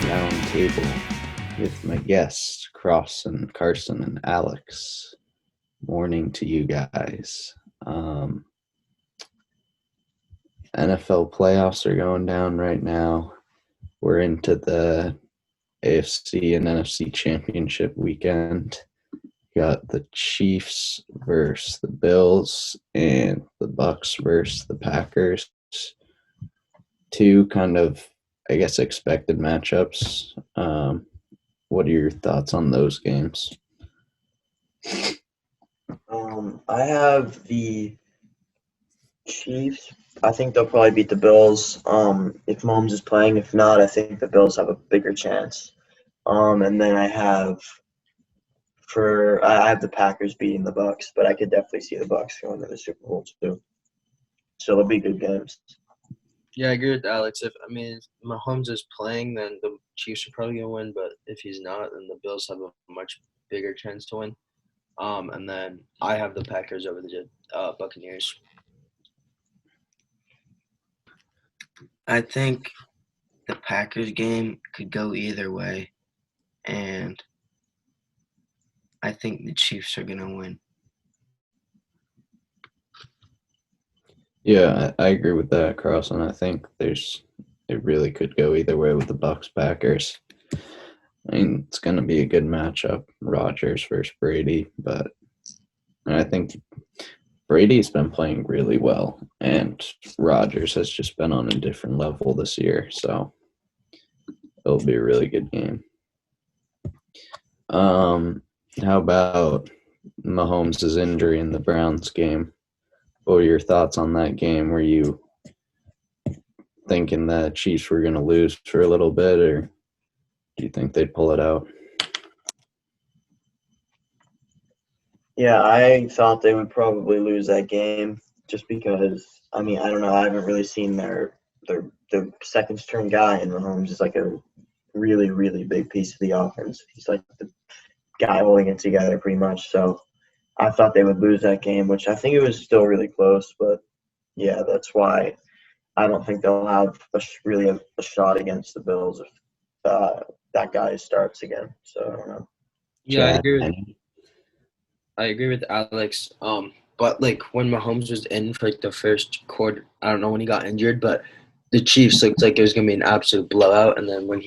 Roundtable with my guests, Carson, and Alex. Morning to you guys. NFL playoffs are going down right now. We're into the AFC and NFC championship weekend. Got the Chiefs versus the Bills and the Bucks versus the Packers. Two kind of, I guess, expected matchups. What are your thoughts on those games? I have the Chiefs. I think they'll probably beat the Bills. If Mahomes is playing, if not, I think the Bills have a bigger chance. And then I have the Packers beating the Bucks, but I could definitely see the Bucks going to the Super Bowl too. So they'll be good games. Yeah, I agree with Alex. If Mahomes is playing, then the Chiefs are probably gonna win. But if he's not, then the Bills have a much bigger chance to win. And then I have the Packers over the Buccaneers. I think the Packers game could go either way, and I think the Chiefs are going to win. Yeah, I agree with that, Carson. I think it really could go either way with the Bucks Packers. I mean, it's going to be a good matchup, Rodgers versus Brady, but I think Brady's been playing really well, and Rodgers has just been on a different level this year, so it'll be a really good game. How about Mahomes' injury in the Browns game? What were your thoughts on that game? Were you thinking that Chiefs were going to lose for a little bit, or do you think they'd pull it out? Yeah, I thought they would probably lose that game just because, I don't know. I haven't really seen the second string guy in Mahomes is like a really, really big piece of the offense. He's like the guy holding it together pretty much. So I thought they would lose that game, which I think it was still really close. But, yeah, that's why I don't think they'll have really a shot against the Bills if that guy starts again. So I don't know. Yeah, I agree with Alex. But like when Mahomes was in for like the first quarter, I don't know when he got injured, but the Chiefs looked like it was gonna be an absolute blowout. And then when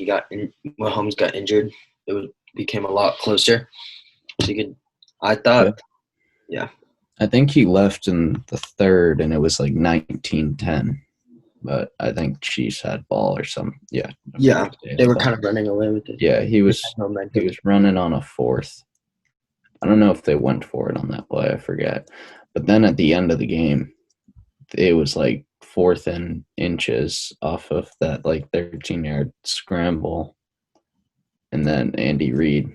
Mahomes got injured, became a lot closer. So I think he left in the third, and it was like 19-10. But I think Chiefs had ball or something. Yeah. Yeah, they were kind of running away with it. Yeah, he was running on a fourth. I don't know if they went for it on that play. I forget. But then at the end of the game, it was like 4th and inches off of that like 13-yard scramble. And then Andy Reid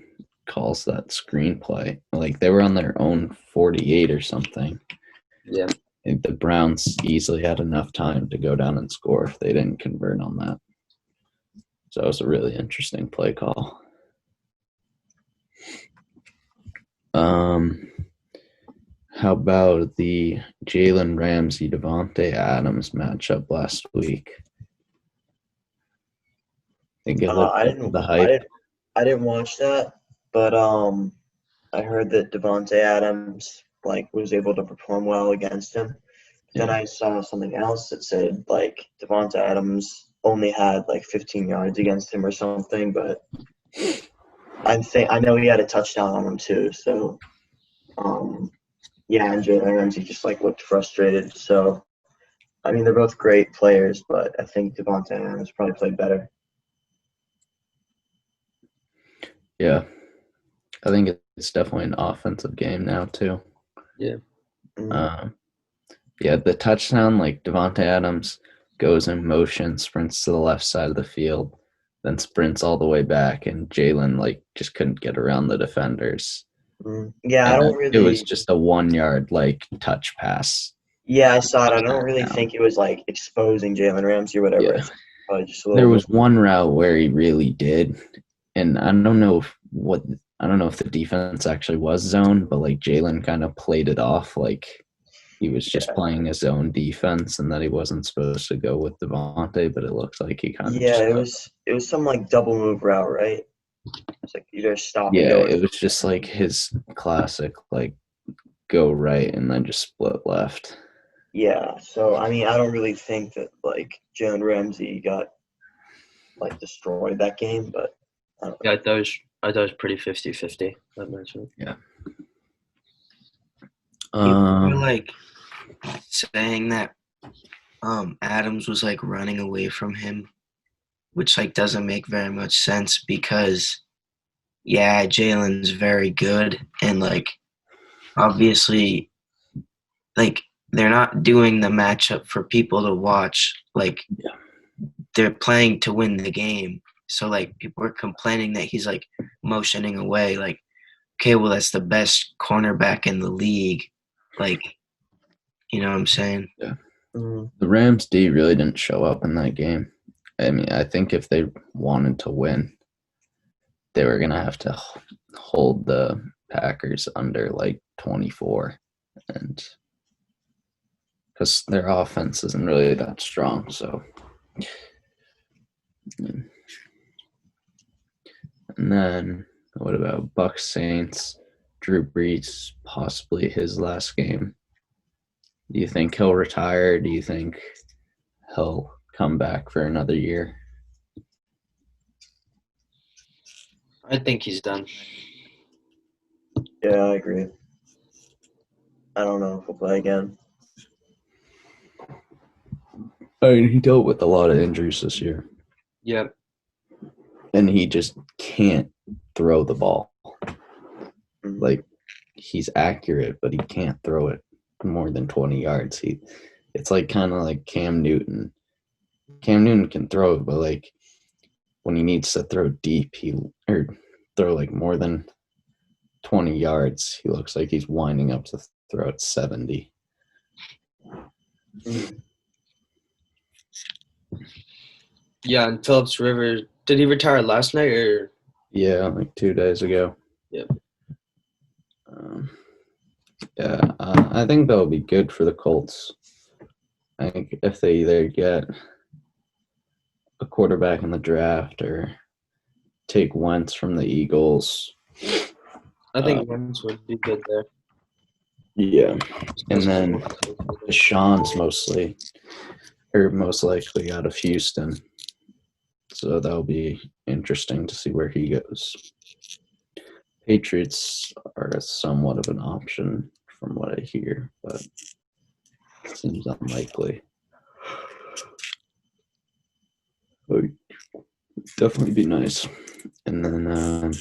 calls that screenplay. Like they were on their own 48 or something. Yeah. And the Browns easily had enough time to go down and score if they didn't convert on that. So it was a really interesting play call. How about the Jalen Ramsey Devontae Adams matchup last week? I didn't watch that, but I heard that Devontae Adams was able to perform well against him. Yeah. Then I saw something else that said Devontae Adams only had 15 yards against him or something, but I know he had a touchdown on him too. So, yeah, and Jalen Ramsey just looked frustrated. So, they're both great players, but I think Devontae Adams probably played better. Yeah, I think it's definitely an offensive game now too. Yeah. Yeah, the touchdown, Devontae Adams goes in motion, sprints to the left side of the field, then sprints all the way back, and Jalen just couldn't get around the defenders. Yeah, It was just a 1-yard touch pass. Yeah, I saw it. I don't really think it was exposing Jalen Ramsey or whatever. Yeah. There was one route where he really did, and I don't know if the defense actually was zone, but Jalen kind of played it off he was just playing his own defense and that he wasn't supposed to go with Devontae, but it looks like he kind of it was some like double move route, right? It's like you just stop and yeah, go. it was just like his classic like go right and then just split left. Yeah, so I mean, I don't really think that like Jalen Ramsey got like destroyed that game, but I don't know. Yeah, I thought it was pretty 50-50, that matchup. Yeah. People were like saying that Adams was like running away from him, which like doesn't make very much sense because yeah, Jalen's very good and like obviously like they're not doing the matchup for people to watch. Like they're playing to win the game. So like people are complaining that he's like motioning away. Like, okay, well that's the best cornerback in the league. Like, you know what I'm saying? Yeah. Mhm. The Rams D really didn't show up in that game. I mean, I think if they wanted to win, they were gonna have to hold the Packers under like 24, and because their offense isn't really that strong. So, and then what about Bucs Saints? Drew Brees, possibly his last game. Do you think he'll retire? Do you think he'll come back for another year? I think he's done. Yeah, I agree. I don't know if he'll play again. I mean, he dealt with a lot of injuries this year, Yep. and he just can't throw the ball. Mhm. Like, he's accurate, but he can't throw it more than 20 yards. It's like kind of like Cam Newton. Cam Newton can throw it, but like when he needs to throw deep, or throw like more than 20 yards, he looks like he's winding up to throw at 70. Mhm. Yeah, and Phillips Rivers, did he retire last night or? Yeah, like 2 days ago. Yep. Yeah, I think that'll be good for the Colts. I think if they either get a quarterback in the draft or take Wentz from the Eagles. I think Wentz would be good there. Yeah, and then Deshaun's most likely out of Houston, so that'll be interesting to see where he goes. Patriots are somewhat of an option from what I hear, but it seems unlikely. Would definitely be nice. And then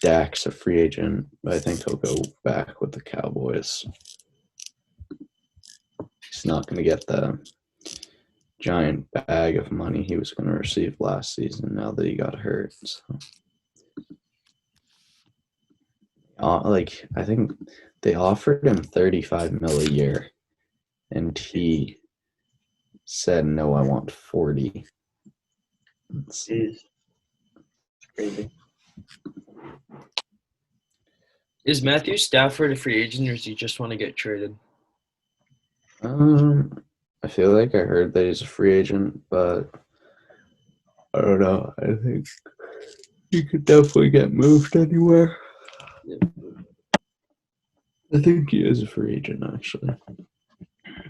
Dak's a free agent, but I think he'll go back with the Cowboys. He's not going to get the giant bag of money he was going to receive last season now that he got hurt. So. I think they offered him $35 million a year, and he said, "No, I want 40." Jeez. It's crazy. Is Matthew Stafford a free agent or does he just want to get traded? I feel like I heard that he's a free agent, but I don't know. I think he could definitely get moved anywhere. I think he is a free agent, actually.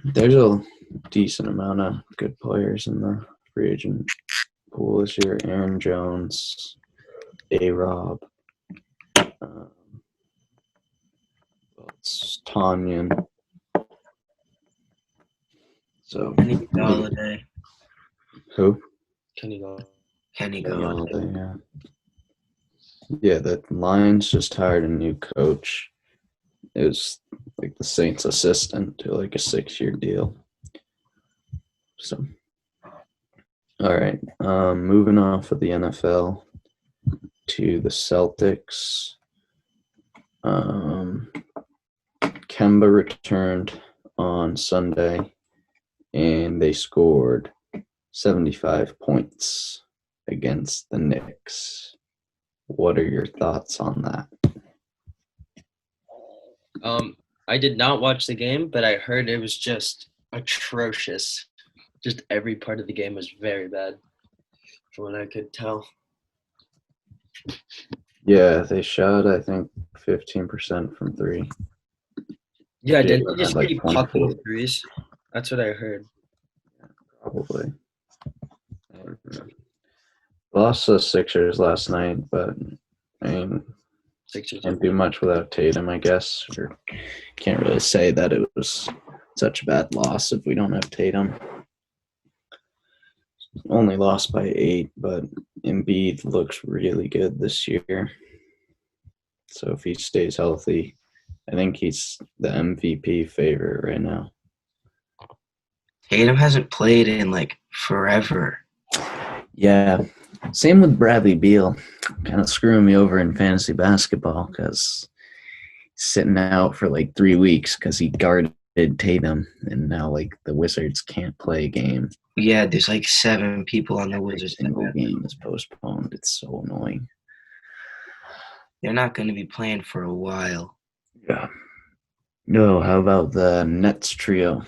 There's a decent amount of good players in the free agent pool this year. Aaron Jones, A-Rob, it's Tanyan. So Kenny Galladay. who? Kenny Galladay. Kenny Galladay. Yeah. Yeah, the Lions just hired a new coach. It was like the Saints' assistant to like a 6-year deal. So, all right. Moving off of the NFL to the Celtics. Kemba returned on Sunday, and they scored 75 points against the Knicks. What are your thoughts on that? I did not watch the game, but I heard it was just atrocious. Just every part of the game was very bad, from what I could tell. Yeah, they shot, I think, 15% from three. Yeah, didn't Jalen they just had, like, keep 24. popping threes? That's what I heard. Probably. I don't know. Lost the Sixers last night, but I mean, Sixers. can't do much without Tatum, I guess. Or can't really say that it was such a bad loss if we don't have Tatum. Only lost by 8, but Embiid looks really good this year. So if he stays healthy, I think he's the MVP favorite right now. Tatum hasn't played in like forever. Yeah. Same with Bradley Beal. Kind of screwing me over in fantasy basketball because he's sitting out for like 3 weeks because he guarded Tatum, and now like the Wizards can't play a game. Yeah, there's like 7 people on the Every Wizards. single game is postponed. It's so annoying. They're not going to be playing for a while. Yeah. No, how about the Nets trio?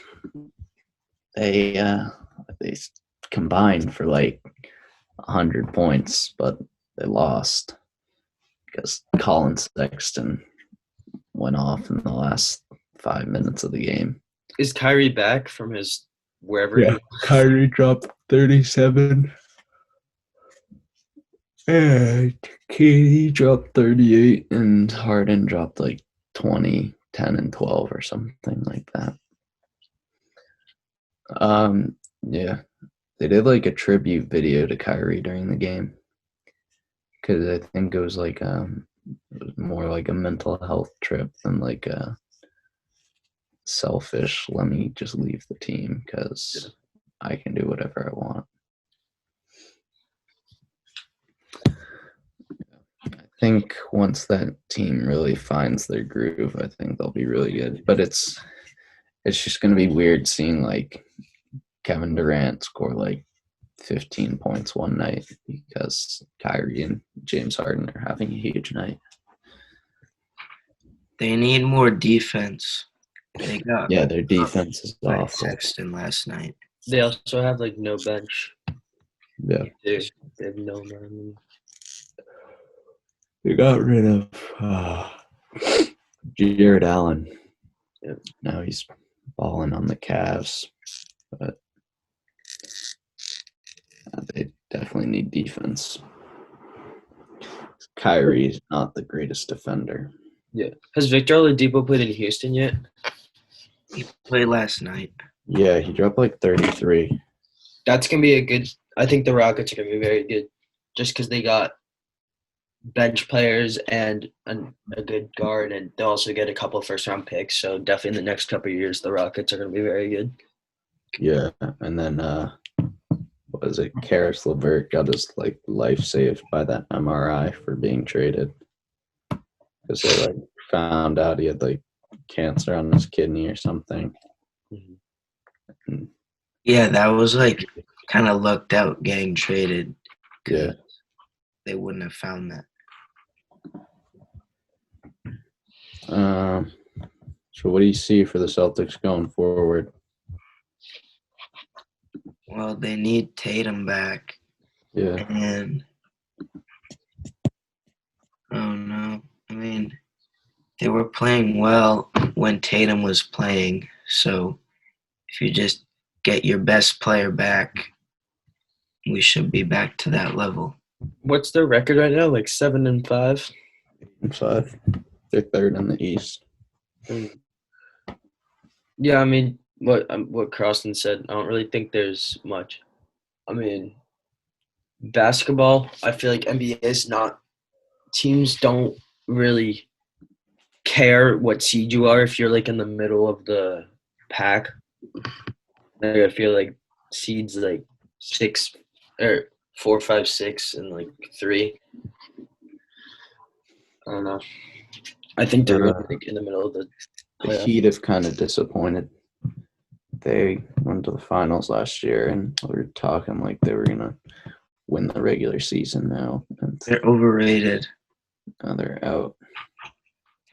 They combined for like 100 points, but they lost because Colin Sexton went off in the last 5 minutes of the game. Is Kyrie back from his wherever? Yeah, Kyrie dropped 37. And KD dropped 38, and Harden dropped like 20, 10, and 12 or something like that. Yeah, they did like a tribute video to Kyrie during the game because I think it was like it was more like a mental health trip than like a selfish. Let me just leave the team because I can do whatever I want. I think once that team really finds their groove, I think they'll be really good. But it's just going to be weird seeing like Kevin Durant score like 15 points one night because Kyrie and James Harden are having a huge night. They need more defense. They got their defense is by awful. Sexton last night. They also have like no bench. Yeah, They have no man. they got rid of Jared Allen. Yeah. Now he's balling on the Cavs, but they definitely need defense. Kyrie's not the greatest defender. Yeah. Has Victor Oladipo played in Houston yet? He played last night. Yeah, he dropped like 33. That's gonna be a good. I think the Rockets are gonna be very good, just because they got bench players and a good guard, and they'll also get a couple of first-round picks. So definitely in the next couple of years, the Rockets are gonna be very good. Yeah, and then what was it? Karis LeVert got his like life saved by that MRI for being traded because they like found out he had like cancer on his kidney or something. Mm-hmm. Yeah, that was like kind of lucked out getting traded. Yeah. They wouldn't have found that. So what do you see for the Celtics going forward? Well, they need Tatum back. Yeah. And I don't know. I mean, they were playing well when Tatum was playing. So if you just get your best player back, we should be back to that level. What's their record right now? Like 7-5. 5. They're third in the East. Yeah, I mean, what Croston said, I don't really think there's much. I mean, basketball, I feel like NBA is not – teams don't really care what seed you are if you're, like, in the middle of the pack. I feel like seeds, like, 6 or 4, 5, 6, and, like, 3. I don't know. I think they're like, in the middle of the Heat have kind of disappointed. They went to the finals last year, and we were talking like they were going to win the regular season now. And they're overrated. now they're out.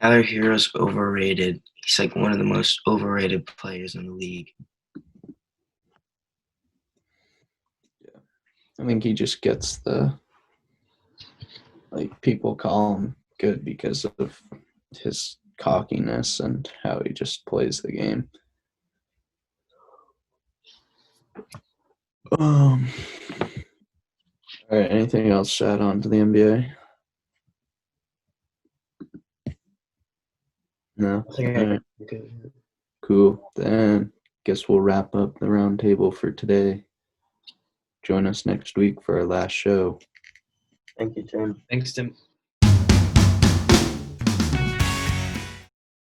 Tyler Hero's overrated. He's like one of the most overrated players in the league. I think he just gets people call him good because of his cockiness and how he just plays the game. All right, anything else to add on to the NBA? No? I think All right, okay. cool. Then guess we'll wrap up the roundtable for today. Join us next week for our last show. Thank you, Tim. Thanks, Tim.